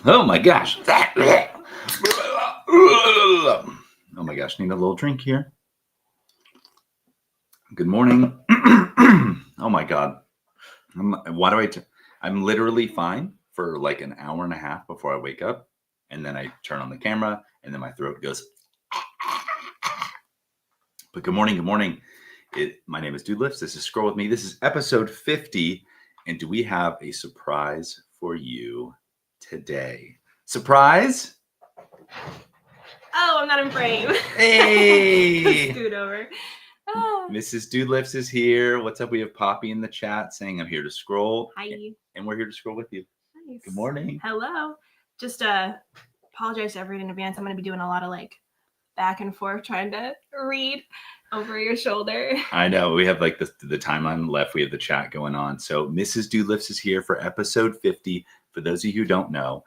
Oh my gosh. Oh my gosh. Need a little drink here. Good morning. Oh my God. Why do I'm literally fine for like an hour and a half before I wake up. And then I turn on the camera and then my throat goes. But good morning. Good morning. My name is Dude Lifts. This is Scroll With Me. This is episode 50. And do we have a surprise for you today? Surprise? Oh, I'm not in frame. Hey! Scoot over. Mrs. Dude Lifts is here. What's up? We have Poppy in the chat saying I'm here to scroll. Hi. And we're here to scroll with you. Nice. Good morning. Hello. Just apologize to everyone in advance. I'm going to be doing a lot of like back and forth trying to read over your shoulder. I know. We have like the timeline left. We have the chat going on. So Mrs. Dude Lifts is here for episode 50. For those of you who don't know,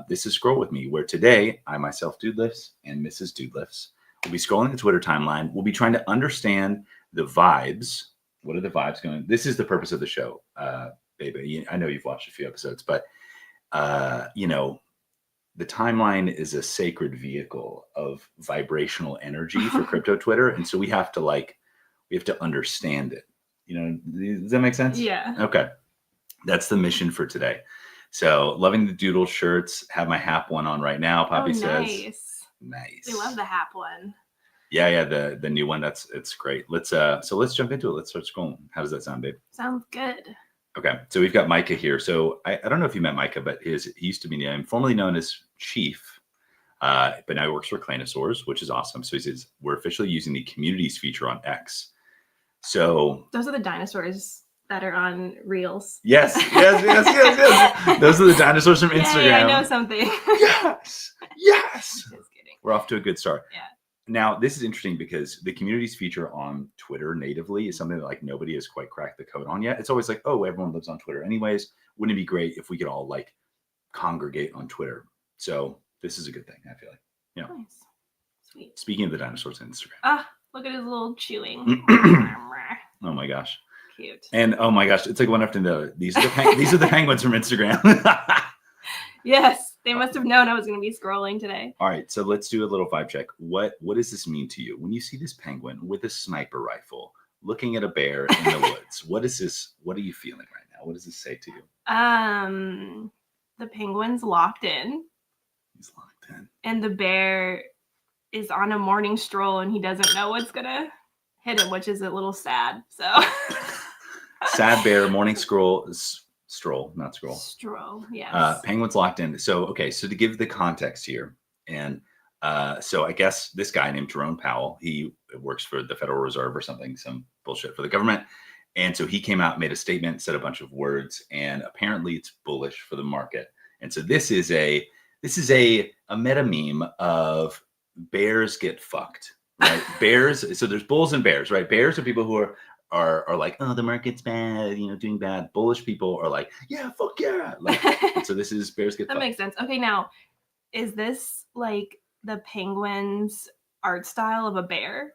this is Scroll With Me, where today I myself, Dude Lifts, and Mrs. Dude Lifts will be scrolling the Twitter timeline. We'll be trying to understand the vibes. What are the vibes going? This is the purpose of the show, baby. I know you've watched a few episodes, but the timeline is a sacred vehicle of vibrational energy for crypto Twitter. And so we have to understand it. Does that make sense? Yeah. Okay. That's the mission for today. So loving the doodle shirts, have my Hap one on right now. Poppy says, nice. We love the Hap one. Yeah. The new one. It's great. Let's jump into it. Let's start scrolling. How does that sound, babe? Sounds good. Okay, so we've got Micah here. So I don't know if you met Micah, but he used to be formerly known as Chief, but now he works for Clanosaurs, which is awesome. So he says, we're officially using the communities feature on X. So those are the dinosaurs that are on Reels. Yes. Those are the dinosaurs from Instagram. Yeah, I know something. Yes. Just kidding. We're off to a good start. Yeah. Now, this is interesting because the communities feature on Twitter natively is something that like nobody has quite cracked the code on yet. It's always like, oh, everyone lives on Twitter anyways. Wouldn't it be great if we could all like congregate on Twitter? So this is a good thing, I feel like. Nice. Sweet. Speaking of the dinosaurs on Instagram. Look at his little chewing. Oh my gosh. Cute. And oh my gosh, it's like one after the other. These are the penguins from Instagram. Yes, they must have known I was going to be scrolling today. All right, so let's do a little vibe check. What does this mean to you when you see this penguin with a sniper rifle looking at a bear in the woods? What is this? What are you feeling right now? What does this say to you? The penguin's locked in. He's locked in. And the bear is on a morning stroll and he doesn't know what's going to hit him, which is a little sad. So sad bear, morning stroll, not scroll. Stroll, yes. Penguin's locked in. So, okay. So to give the context here, and so I guess this guy named Jerome Powell, he works for the Federal Reserve or something, some bullshit for the government. And so he came out, made a statement, said a bunch of words, and apparently it's bullish for the market. And so this is a meta meme of bears get fucked, right? Bears. So there's bulls and bears, right? Bears are people who are like, oh, the market's bad, doing bad. Bullish people are like, yeah, fuck yeah. Like, so this is bears get that fucked. Makes sense. Okay, now, is this like the penguin's art style of a bear?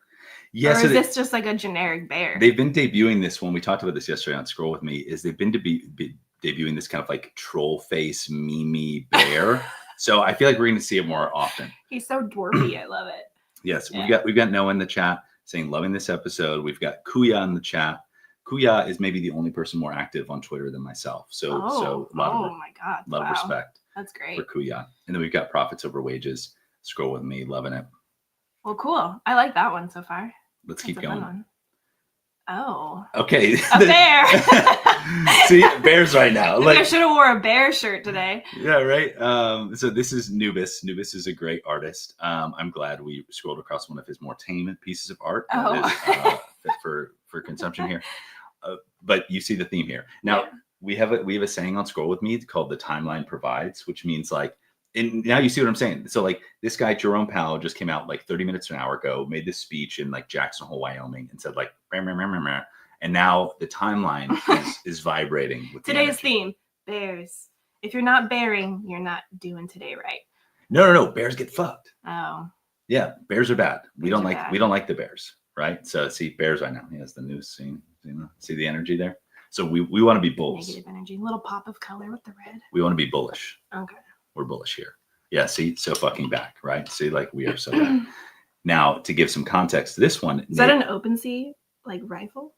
Yes. Or is this just like a generic bear? They've been debuting this when we talked about this yesterday on Scroll With Me, is they've been debuting this kind of like troll face, meme bear. So I feel like we're going to see it more often. He's so dwarfy. I love it. Yes. Yeah. We've got Noah in the chat saying, loving this episode. We've got Kuya in the chat. Kuya is maybe the only person more active on Twitter than myself. So a lot of respect. That's great. For Kuya. And then we've got Profits Over Wages. Scroll With Me, loving it. Well, cool. I like that one so far. Let's keep going. Oh. Okay. A bear. See, bears right now. I should have wore a bear shirt today. Yeah, right. So this is Nubis. Nubis is a great artist. I'm glad we scrolled across one of his more tame pieces of art that is fit for consumption here. But you see the theme here. Now, we have a saying on Scroll With Me called the timeline provides, which means like, and now you see what I'm saying. So like this guy, Jerome Powell, just came out like 30 minutes to an hour ago, made this speech in like Jackson Hole, Wyoming, and said like, and now the timeline is vibrating with today's theme, bears. If you're not bearing, you're not doing today right. No. Bears get fucked. Oh. Yeah, bears are bad. We don't like the bears, right? So see, bears right now. He has the news scene. See the energy there? So we want to be bulls. Negative energy. A little pop of color with the red. We want to be bullish. Okay. We're bullish here. Yeah, see, so fucking back, right? See, like we are so back. Now, to give some context to this one, Is that an OpenSea like rifle?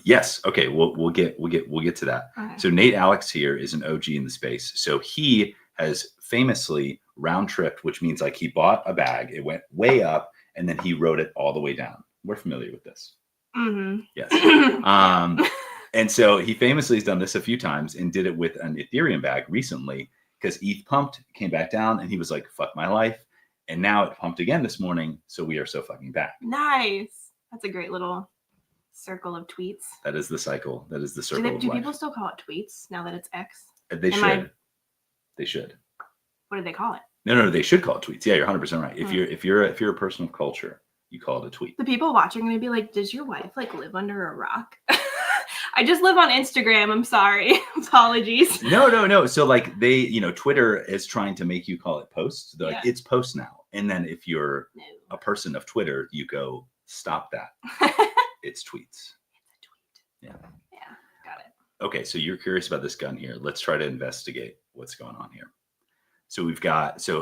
Yes. Okay. We'll get to that. Okay. So Nate Alex here is an OG in the space. So he has famously round tripped, which means like he bought a bag, it went way up, and then he rode it all the way down. We're familiar with this. Mm-hmm. Yes. And so he famously has done this a few times and did it with an Ethereum bag recently because ETH pumped, came back down, and he was like, "Fuck my life." And now it pumped again this morning. So we are so fucking back. Nice. That's a great little circle of tweets. That is the cycle. That is the circle of Do life. people still call it tweets now that it's X? They should. They should. What do they call it? No, they should call it tweets. Yeah, you're 100% right. If you're a person of culture, you call it a tweet. The people watching are gonna be like, "Does your wife like live under a rock?" I just live on Instagram. I'm sorry. Apologies. No. So like they, Twitter is trying to make you call it posts. They're like, it's posts now. And then if you're a person of Twitter, you go, stop that. It's tweets. It's a tweet. Yeah. Got it. Okay, so you're curious about this gun here. Let's try to investigate what's going on here. So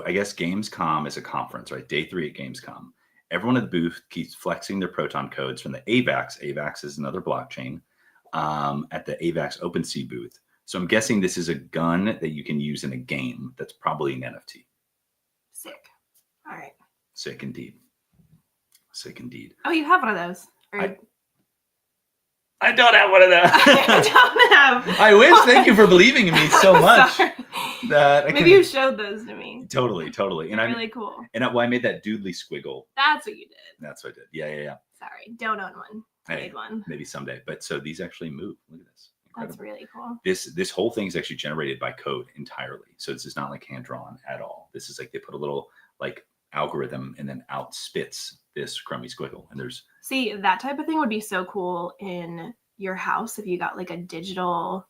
I guess Gamescom is a conference, right? Day 3 at Gamescom. Everyone at the booth keeps flexing their proton codes from the AVAX. AVAX is another blockchain at the AVAX OpenSea booth. So I'm guessing this is a gun that you can use in a game that's probably an NFT. Sick. All right. Sick indeed. Sick indeed. Oh, you have one of those. I don't have one of those. I don't have. I wish. Thank you for believing in me so much. Sorry. That Maybe you showed those to me. Totally. And They're really cool. And I made that doodly squiggle. That's what you did. That's what I did. Yeah. Sorry, don't own one. I made one. Maybe someday. But so these actually move. Look at this. Incredible. That's really cool. This whole thing is actually generated by code entirely. So this is not like hand drawn at all. This is like they put a little like algorithm and then out spits this crummy squiggle. And see, that type of thing would be so cool in your house if you got like a digital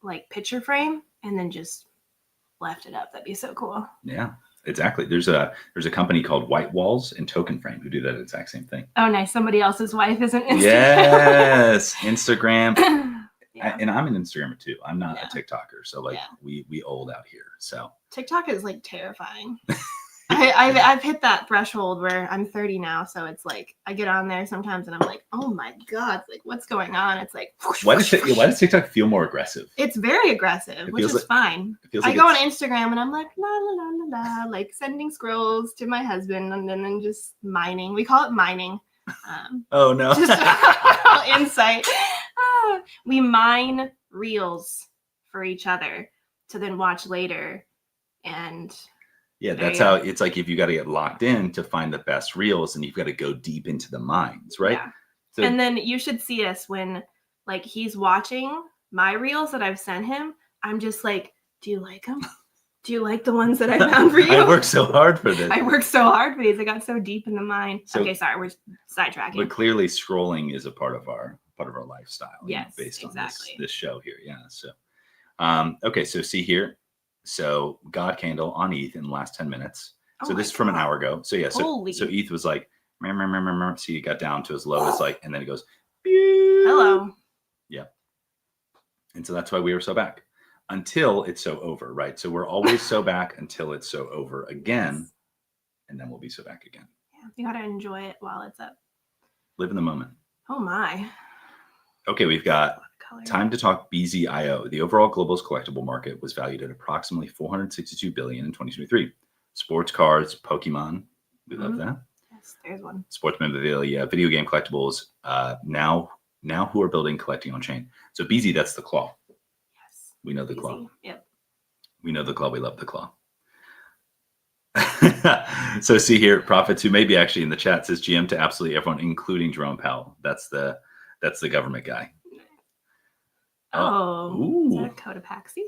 like picture frame and then just left it up. That'd be so cool. Yeah, exactly. There's a company called White Walls and Token Frame who do that exact same thing. Oh, nice. Somebody else's wife is an Instagram. Yes, Instagram. Yeah. And I'm an Instagrammer too. I'm not a TikToker, so like we old out here. So TikTok is like terrifying. I've hit that threshold where I'm 30 now, so it's like I get on there sometimes and I'm like, oh my god, like what's going on? It's like why does TikTok feel more aggressive? It's very aggressive, which is fine. I go on Instagram and I'm like la la la la la, like sending scrolls to my husband and then just mining. We call it mining. Oh no! Just insight. We mine reels for each other to then watch later, and yeah, that's how it's like. If you got to get locked in to find the best reels, and you've got to go deep into the mines, right? Yeah. So, and then you should see us when like he's watching my reels that I've sent him. I'm just like, do you like them? Do you like the ones that I found for you? I worked so hard for this. I worked so hard for these. I got so deep in the mine. Okay, sorry, we're sidetracking. But clearly, scrolling is a part of our lifestyle. Yes, based exactly. on this show here. Yeah. So, okay. So see here. So God Candle on ETH in the last 10 minutes. So this is from an hour ago. So yeah. So ETH was like, so you got down to as low as like, and then it goes, hello. Yeah. And so that's why we were so back. Until it's so over, right? So we're always so back until it's so over again, and then we'll be so back again. Yeah, you gotta enjoy it while it's up. Live in the moment. Oh my. Okay, we've got time to talk BZIO. The overall global collectible market was valued at approximately $462 billion in 2023. Sports cards, Pokemon, we love that. Yes, there's one. Sports memorabilia, video game collectibles. Now who are building collecting on chain? So BZ, that's the claw. We know the claw. Yep. We know the claw. We love the claw. So see here, Profits, who may be actually in the chat, says GM to absolutely everyone, including Jerome Powell. That's the government guy. Oh, is that a Cotopaxi?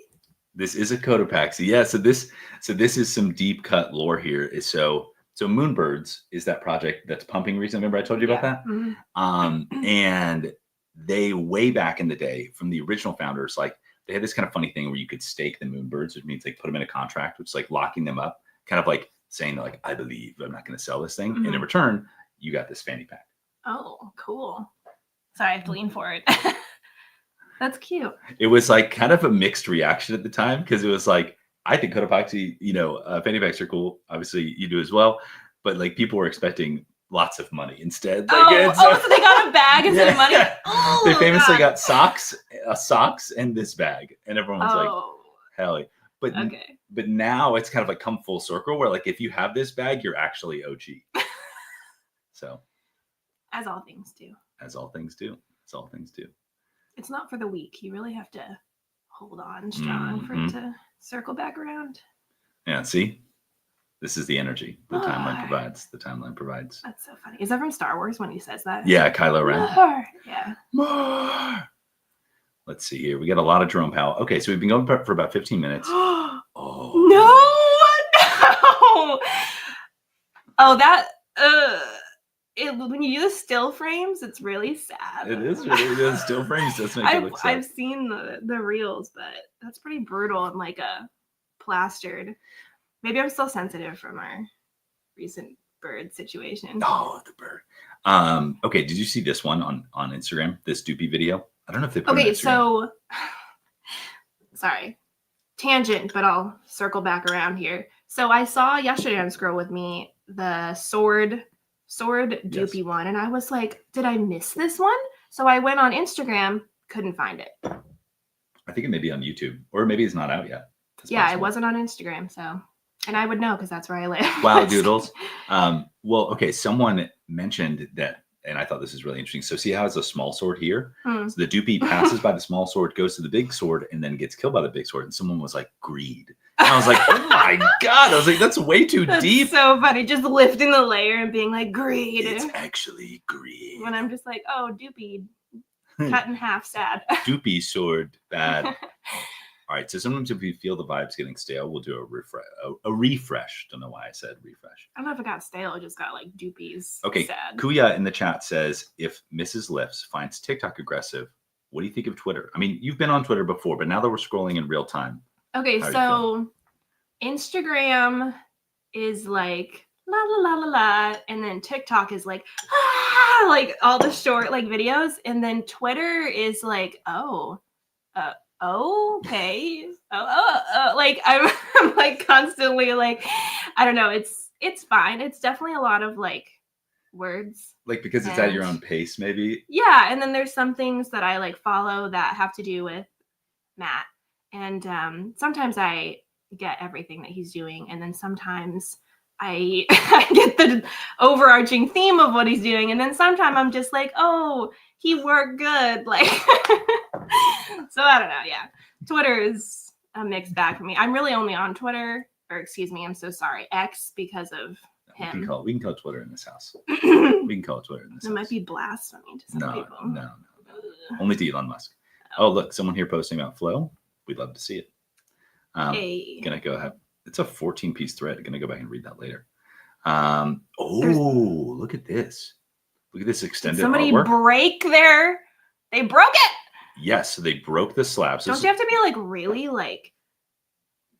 This is a Cotopaxi. Yeah. So this is some deep cut lore here. So Moonbirds is that project that's pumping recently. Remember I told you about that? Mm-hmm. And they way back in the day from the original founders, like they had this kind of funny thing where you could stake the Moonbirds, which means like put them in a contract, which is like locking them up, kind of like saying like, I believe I'm not going to sell this thing. Mm-hmm. And in return, you got this fanny pack. Oh, cool. Sorry, I have to lean for it. That's cute. It was like kind of a mixed reaction at the time because it was like, I think Cotopaxi, fanny packs are cool. Obviously, you do as well. But like people were expecting lots of money instead. Like, so they got a bag instead of money. Oh, they famously God. got socks and this bag, and everyone was like, Oh, "Hell!" But okay. but now it's kind of like come full circle where like if you have this bag, you're actually OG. So As all things do. as all things do, as all things do. It's not for the weak. You really have to hold on strong for it to circle back around. Yeah. See, this is the energy the timeline provides. The timeline provides. That's so funny. Is that from Star Wars when he says that? Yeah, Kylo Ren. More. Yeah. More. Let's see here. We got a lot of Jerome Powell. Okay, so we've been going for about 15 minutes. Oh Oh no! Oh, that. When you do the still frames, it's really sad. It is really the still frames. Does make it look sad. I've seen the reels, but that's pretty brutal and like a plastered. Maybe I'm still sensitive from our recent bird situation. Oh, the bird. Okay, did you see this one on Instagram? This Doopy video? I don't know if they put it on Instagram. So sorry, tangent, but I'll circle back around here. So I saw yesterday on Scroll With Me the sword Doopy one, and I was like, did I miss this one? So I went on Instagram, couldn't find it. I think it may be on YouTube, or maybe it's not out yet. Yeah, it wasn't on Instagram, so. And I would know because that's where I live. Wow, doodles. Well, okay, someone mentioned that, and I thought this is really interesting. So see how it's a small sword here? So the Doopy passes by the small sword, goes to the big sword, and then gets killed by the big sword. And someone was like, greed. And I was like, oh my God. I was like, that's way too deep. So funny. Just lifting the layer and being like, greed. It's actually greed. When I'm just like, oh, Doopy, cut in half, sad. Doopy sword, bad. All right, so sometimes if we feel the vibes getting stale, we'll do a refresh. Don't know why I said refresh. I don't know if it got stale. It just got like Doopy's okay, sad. Kuya in the chat says, if Mrs. Lifts finds TikTok aggressive, what do you think of Twitter? I mean, you've been on Twitter before, but now that we're scrolling in real time. Okay, so Instagram is like la la la la la, and then TikTok is like like all the short like videos, and then Twitter is like okay. Like I'm like constantly like, I don't know. It's fine. It's definitely a lot of like words. Like because it's at your own pace, maybe. Yeah, and then there's some things that I like follow that have to do with Matt, and sometimes I get everything that he's doing, and then sometimes I get the overarching theme of what he's doing, and then sometimes I'm just like, oh, he worked good, like. So I don't know. Yeah, Twitter is a mixed bag for me. I'm really only on Twitter, or excuse me, I'm so sorry, X, because of him. We can call Twitter in this house. We can call it Twitter in this house. It might be blasphemy to some people. No. Only to Elon Musk. Oh, look, someone here posting about Flow. We'd love to see it. Gonna go ahead. It's a 14-piece thread. Gonna go back and read that later. Look at this. Look at this extended somebody artwork. They broke it. Yes, so they broke the slab. So don't you have to be like really like,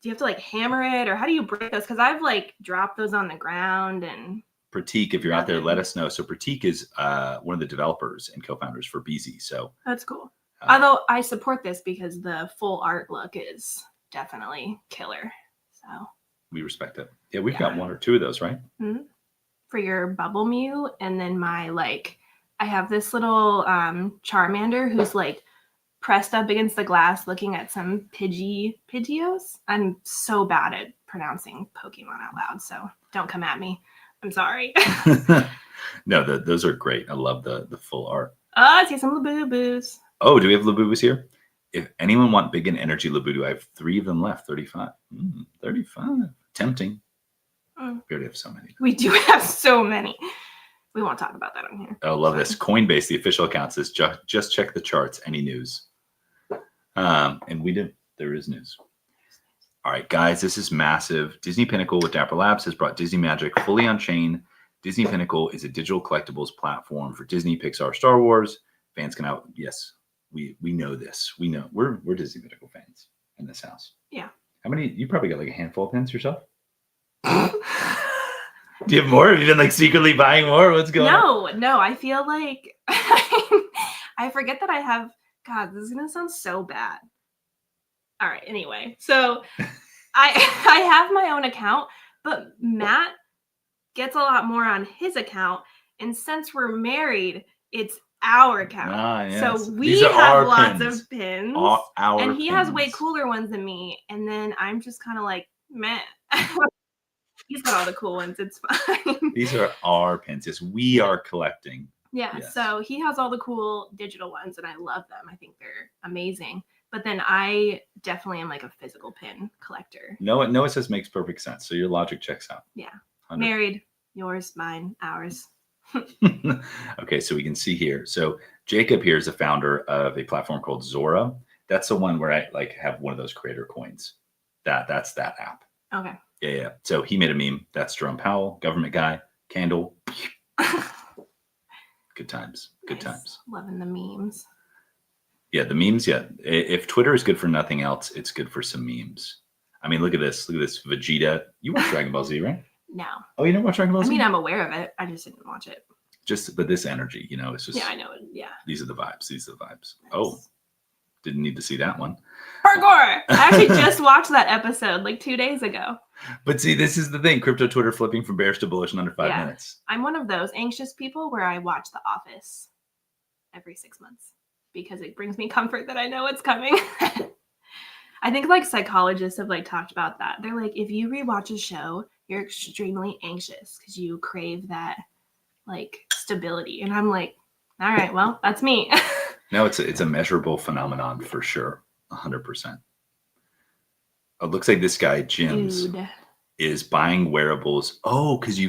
do you have to like hammer it, or how do you break those? Because I've like dropped those on the ground. And Pratik, if you're out there, let us know. So Pratik is one of the developers and co-founders for BZ. So that's cool. Although I support this because the full art look is definitely killer. So we respect it. Yeah, we've got one or two of those, right? Mm-hmm. For your Bubble Mew, and then my like, I have this little Charmander who's like pressed up against the glass looking at some Pidgeos. I'm so bad at pronouncing Pokemon out loud, so don't come at me. I'm sorry. No, those are great. I love the full art. I see some Labubu's. Oh, do we have Labubu's here? If anyone want big and energy Labubu, I have 3 of them left. 35. 35. Tempting. We already have so many. We do have so many. We won't talk about that on here. Oh, love this. Coinbase, the official account, says just check the charts. Any news? And we did. There is news. All right, guys, this is massive. Disney Pinnacle with Dapper Labs has brought Disney Magic fully on chain. Disney Pinnacle is a digital collectibles platform for Disney, Pixar, Star Wars. Fans can out. Yes, we know this. We know we're Disney Pinnacle fans in this house. Yeah. How many? You probably got like a handful of pins yourself. Do you have more? Have you been like secretly buying more? What's going on? No. I feel like I forget that I have. God, this is gonna sound so bad. All right. Anyway, so I have my own account, but Matt gets a lot more on his account. And since we're married, it's our account. Yes. So we These are have our lots pins. of pins. Our and he has way pins. cooler ones than me. And then I'm just kind of like, meh. He's got all the cool ones. It's fine. These are our pins. Yes, we are collecting. Yeah. Yes. So he has all the cool digital ones, and I love them. I think they're amazing. But then I definitely am like a physical pin collector. No, it says makes perfect sense. So your logic checks out. Yeah. 100%. Married, yours, mine, ours. Okay, so we can see here. So Jacob here is a founder of a platform called Zora. That's the one where I like have one of those creator coins. That's that app. Okay. Yeah. So he made a meme. That's Jerome Powell, government guy, candle. Good times. Good Nice. times. Loving the memes. Yeah, the memes. Yeah. If Twitter is good for nothing else, it's good for some memes. I mean, look at this. Look at this. Vegeta. You watch Dragon Ball Z, right? No. Oh, you never watch Dragon Ball I Z? mean, I'm aware of it. I just didn't watch it. But this energy, it's just. Yeah, I know it. Yeah. These are the vibes. These are the vibes. Nice. Oh, didn't need to see that one. Parkour! I actually just watched that episode like 2 days ago. But see, this is the thing. Crypto Twitter flipping from bearish to bullish in under 5 minutes. I'm one of those anxious people where I watch The Office every 6 months because it brings me comfort that I know it's coming. I think like psychologists have like talked about that. They're like, if you rewatch a show, you're extremely anxious because you crave that like stability. And I'm like, all right, well, that's me. No, it's a measurable phenomenon for sure. 100%. It looks like this guy, Jim's, is buying wearables. Oh, because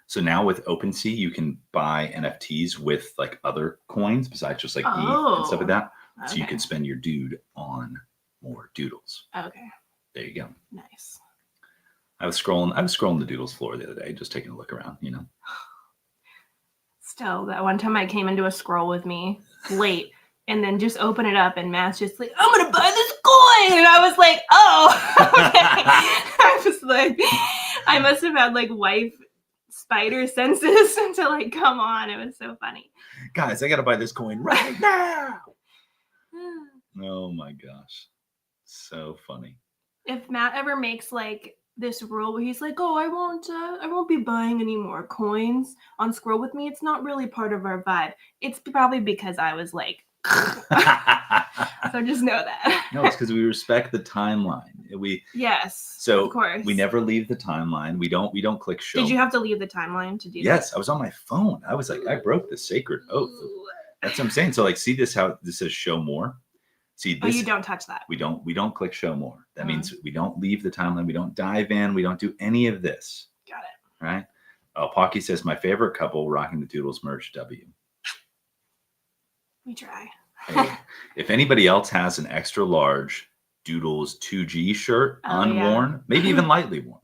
so now with OpenSea, you can buy NFTs with like other coins besides just like ETH and stuff like that. So you can spend your dude on more doodles. Okay. There you go. Nice. I was scrolling the doodles floor the other day, just taking a look around, Still, that one time I came into a scroll with me late and then just open it up and Matt's just like, I'm gonna buy this coin. And I was like, oh, okay. I was like, I must have had like wife spider senses to like come on. It was so funny. Guys, I gotta buy this coin right now. Oh my gosh. So funny. If Matt ever makes like this rule where he's like, oh, I won't be buying any more coins on Scroll with me, it's not really part of our vibe. It's probably because I was like, so just know that. No, it's because we respect the timeline. So of course. We never leave the timeline. We don't click show. Did you have to leave the timeline to do that? Yes, I was on my phone. I was like, I broke the sacred oath. That's what I'm saying. So like, see this, how this says show more. See this. Oh, you don't touch that. We don't click show more. That means we don't leave the timeline. We don't dive in. We don't do any of this. Got it. Right. Oh, Pocky says my favorite couple rocking the Doodles merch. W. We try. Hey, if anybody else has an extra large Doodles 2G shirt, unworn, maybe even lightly worn,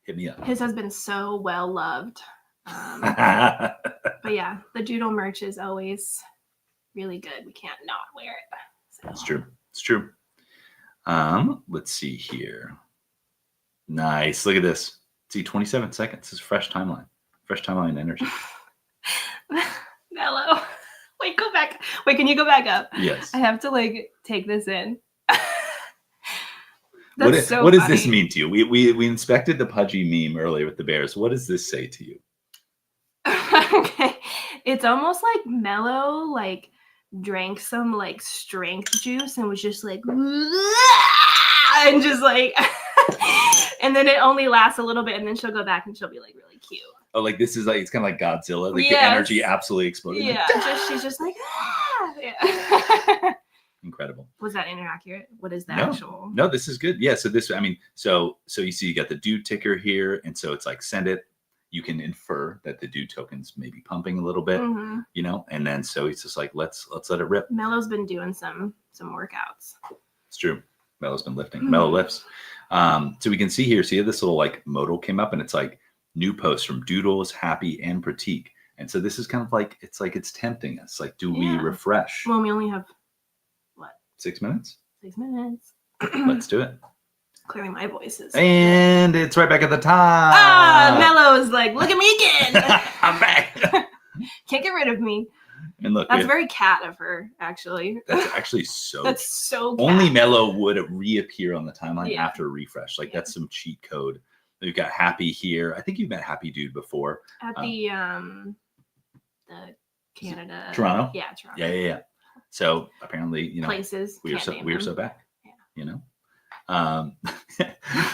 hit me up. His has been so well loved. But yeah, the Doodle merch is always really good. We can't not wear it. So. It's true. It's true. Let's see here. Nice. Look at this. See, 27 seconds. This is fresh timeline. Fresh timeline energy. Mellow. Wait, go back. Wait, can you go back up? Yes. I have to like take this in. What does this mean to you? We inspected the pudgy meme earlier with the bears. What does this say to you? Okay. It's almost like Mellow like drank some like strength juice and was just like and just like and then it only lasts a little bit and then she'll go back and she'll be like really cute. Oh, like this is like, it's kind of like Godzilla. Like the energy absolutely exploded. Yeah. Like, she's just like yeah. Incredible. Was that inaccurate? What is the actual? No, this is good. Yeah. So this, I mean, so you see you got the dude ticker here. And so it's like send it. You can infer that the dude token's maybe pumping a little bit, and then so he's just like, let's let it rip. Mellow's been doing some workouts. It's true. Mellow's been lifting. Mellow lifts. So we can see here, see this little like modal came up and it's like new posts from Doodles, Happy, and Pratik. And so this is kind of like, it's tempting us. Like, do we refresh? Well, we only have what? 6 minutes? 6 minutes. Let's do it. Clearing my voices. And it's right back at the top. Mellow is like, look at me again. I'm back. Can't get rid of me. mean, look, That's very cat of her, actually. that's actually so. That's so cat. Only Mello would reappear on the timeline Yeah. after a refresh. Like Yeah. that's some cheat code. We've got Happy here. I think you've met Happy Dude before. At the Canada. Toronto? Yeah, Toronto. Yeah. So apparently, you know, places. we are so back. Yeah. You know.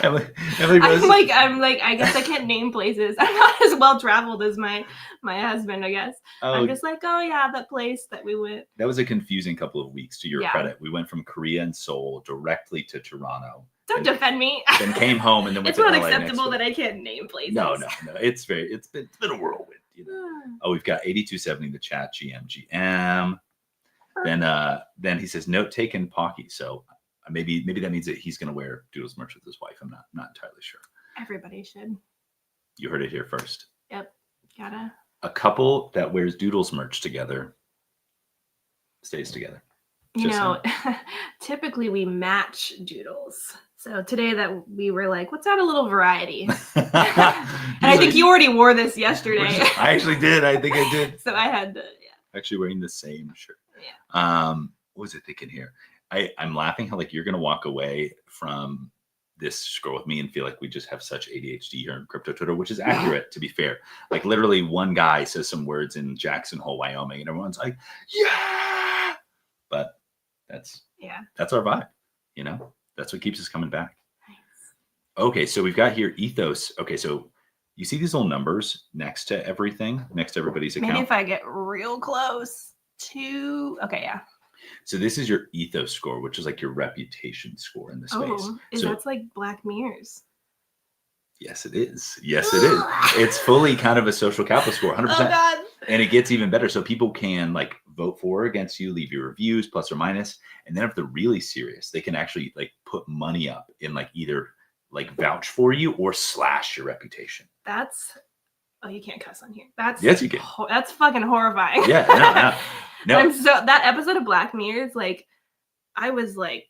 Emily Rose. I'm like, I guess I can't name places. I'm not as well traveled as my husband, I guess. I'm just like, oh yeah, that place that we went. That was a confusing couple of weeks, to your credit. We went from Korea and Seoul directly to Toronto. Don't defend me. Then came home and then went it's to not LA acceptable that I can't name places. No. It's been a whirlwind. You know? Oh, we've got 8270 in the chat. GM. Then he says note taken Pocky. So maybe that means that he's going to wear Doodles merch with his wife. I'm not entirely sure. Everybody should. You heard it here first. Yep. Gotta. A couple that wears Doodles merch together stays together. You know, typically we match Doodles. So today that we were like, let's add a little variety. And I think you already wore this yesterday. I actually did. I think I did. So I had to, actually wearing the same shirt. Yeah. What was I thinking here? I'm laughing how like you're gonna walk away from this scroll with me and feel like we just have such ADHD here in crypto Twitter, which is accurate to be fair. Like literally one guy says some words in Jackson Hole, Wyoming, and everyone's like, yeah. But that's our vibe, you know? That's what keeps us coming back. Nice. Okay, so we've got here ethos. Okay, so you see these little numbers next to everything, next to everybody's account. Maybe if I get real close to, okay, yeah. So this is your ethos score, which is like your reputation score in the space. That's like Black Mirrors. Yes, it is. Yes, it is. It's fully kind of a social capital score, 100%. Oh, God. And it gets even better. So people can like vote for or against you, leave your reviews, plus or minus. And then if they're really serious, they can actually like put money up in like either like vouch for you or slash your reputation. Oh, you can't cuss on here. Yes, you can. That's fucking horrifying. Yeah, no. So that episode of Black Mirrors, like, I was like,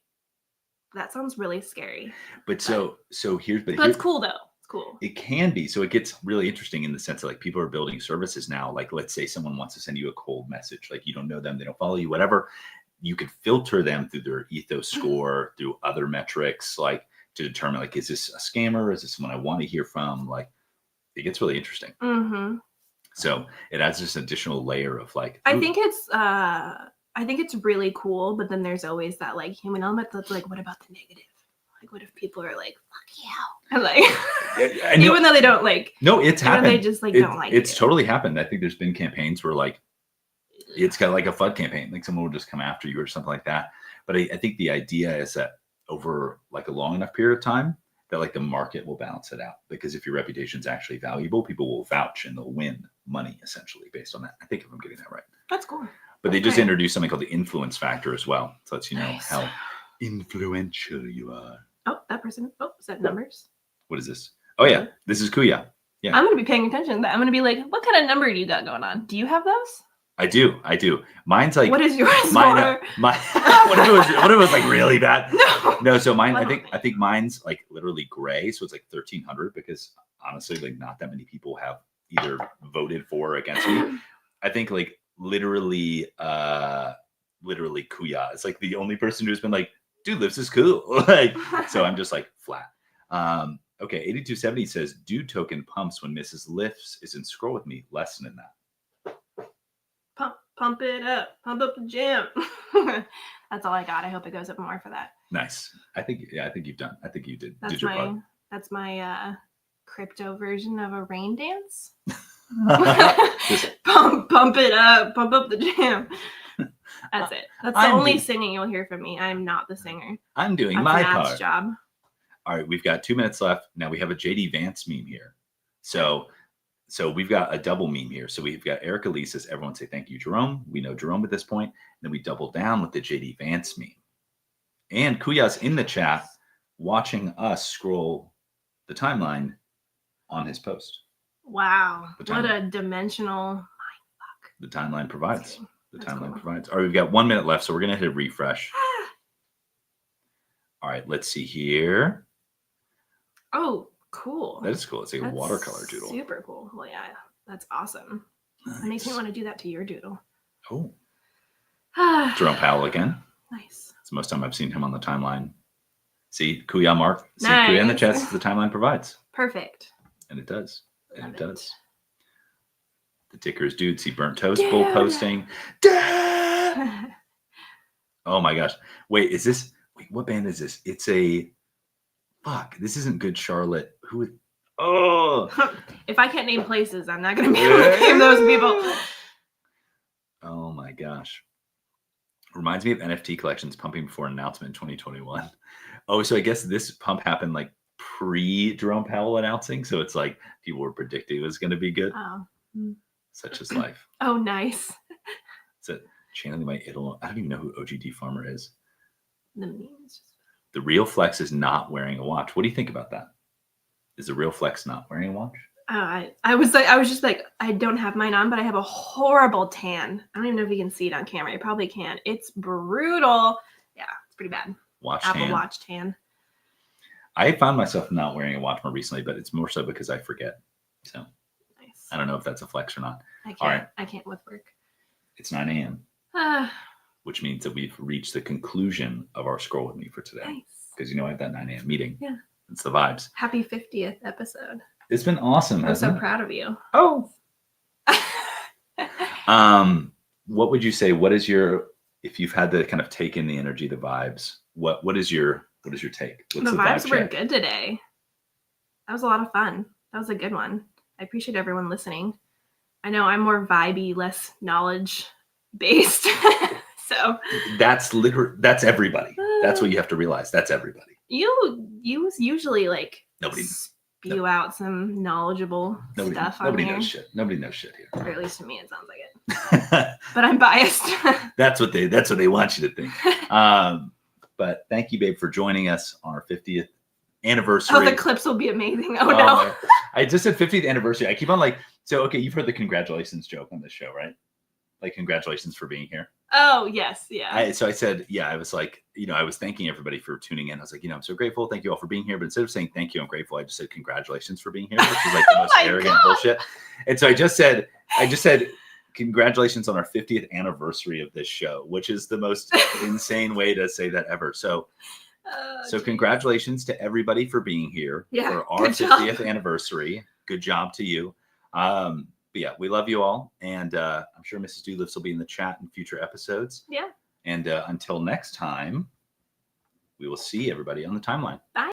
that sounds really scary. But it's cool though. It's cool. It can be. So it gets really interesting in the sense that like people are building services now. Like let's say someone wants to send you a cold message, like you don't know them, they don't follow you, whatever. You could filter them through their ethos score, through other metrics, like to determine like, is this a scammer? Is this someone I want to hear from? Like, it gets really interesting. Mm-hmm. So it adds this additional layer of like. I think it's really cool, but then there's always that like human element that's like, what about the negative? Like, what if people are like, fuck you? And like, even though they don't like. No, it's happened. They just like don't like it. It's totally happened. I think there's been campaigns where like, it's got like a FUD campaign, like someone will just come after you or something like that. But I think the idea is that over like a long enough period of time, that like the market will balance it out, because if your reputation is actually valuable, people will vouch and they'll win money essentially based on that. I think if I'm getting that right. That's cool. But they just introduced something called the influence factor as well. So lets you know how influential you are. Oh, that person. Oh, is that numbers? What is this? Oh yeah, this is Kuya. Yeah. I'm gonna be paying attention to that. I'm gonna be like, what kind of number do you got going on? Do you have those? I do. Mine's like. What is yours? Mine. What if it was like really bad? No. So mine. I think mine's like literally gray. So it's like 1300 because honestly, like not that many people have either voted for or against me. I think like literally Kuya is like the only person who's been like, dude, this is cool. Like, so I'm just like flat. Okay. 8270 says, dude token pumps when Mrs. Lifts is in scroll with me. Lesson in that. Pump it up. Pump up the gym. That's all I got. I hope it goes up more for that. Nice. I think you've done. I think you did. That's my crypto version of a rain dance. pump it up. Pump up the gym. That's it. That's the only singing you'll hear from me. I'm not the singer. I'm doing my part. Job. All right, we've got 2 minutes left. Now we have a JD Vance meme here. So we've got a double meme here. So we've got Erica Lee says, everyone say thank you, Jerome. We know Jerome at this point. Then we double down with the JD Vance meme. And Kuya's in the chat watching us scroll the timeline on his post. Wow. What a dimensional mind fuck. The timeline provides. The timeline provides. All right, we've got 1 minute left, so we're going to hit a refresh. All right, let's see here. Oh, cool. That is cool. It's like a watercolor doodle. Super cool. Well, yeah, that's awesome. Nice. That makes me want to do that to your doodle. Oh, Jerome Powell again. Nice. It's the most time I've seen him on the timeline. See, Kuya Mark. See, Kuya in the chat. The timeline provides. Perfect. And it does. And Love it does. The tickers, dude. See, burnt toast bull posting. Oh my gosh. Wait, is this? Wait, what band is this? It's a. Fuck. This isn't Good Charlotte. Who? Oh. If I can't name places, I'm not gonna be able to name those people. Oh my gosh. Reminds me of NFT collections pumping before an announcement in 2021. Oh, so I guess this pump happened like pre Jerome Powell announcing. So it's like people were predicting it was going to be good. Oh. Such is life. Oh, nice. It's a channeling my idol. I don't even know who OGD Farmer is. The memes. The real flex is not wearing a watch. What do you think about that? Is the real flex not wearing a watch? I was just like, I don't have mine on, but I have a horrible tan. I don't even know if you can see it on camera. You probably can't. It's brutal. Yeah, it's pretty bad. Apple Watch tan. I found myself not wearing a watch more recently, but it's more so because I forget. So nice. I don't know if that's a flex or not. I can't. All right. I can't with work. It's 9 a.m. Which means that we've reached the conclusion of our Scroll With Me for today. Nice. Because I have that 9 a.m. meeting. Yeah. It's the vibes. Happy 50th episode. It's been awesome. I'm so proud of you. Oh. What would you say? What is your, if you've had to kind of take in the energy, the vibes, what is your take? What's the vibes were good today. That was a lot of fun. That was a good one. I appreciate everyone listening. I know I'm more vibey, less knowledge based. So that's everybody. That's what you have to realize. That's everybody. You usually like nobody spew out some knowledgeable stuff. Nobody knows shit. Nobody knows shit here. Or at least to me, it sounds like it. But I'm biased. That's what they want you to think. But thank you, babe, for joining us on our 50th anniversary. Oh, the clips will be amazing. Oh no. I just said 50th anniversary. I keep on okay, you've heard the congratulations joke on this show, right? Like, congratulations for being here. Oh, yes. Yeah. So I said, I was like, I was thanking everybody for tuning in. I was like, I'm so grateful. Thank you all for being here. But instead of saying thank you, I'm grateful, I just said congratulations for being here, which is like the most arrogant bullshit. And so I just said, congratulations on our 50th anniversary of this show, which is the most insane way to say that ever. So congratulations to everybody for being here for our 50th anniversary. Good job to you. But yeah, we love you all. And I'm sure Mrs. Doolittle will be in the chat in future episodes. Yeah. And until next time, we will see everybody on the timeline. Bye.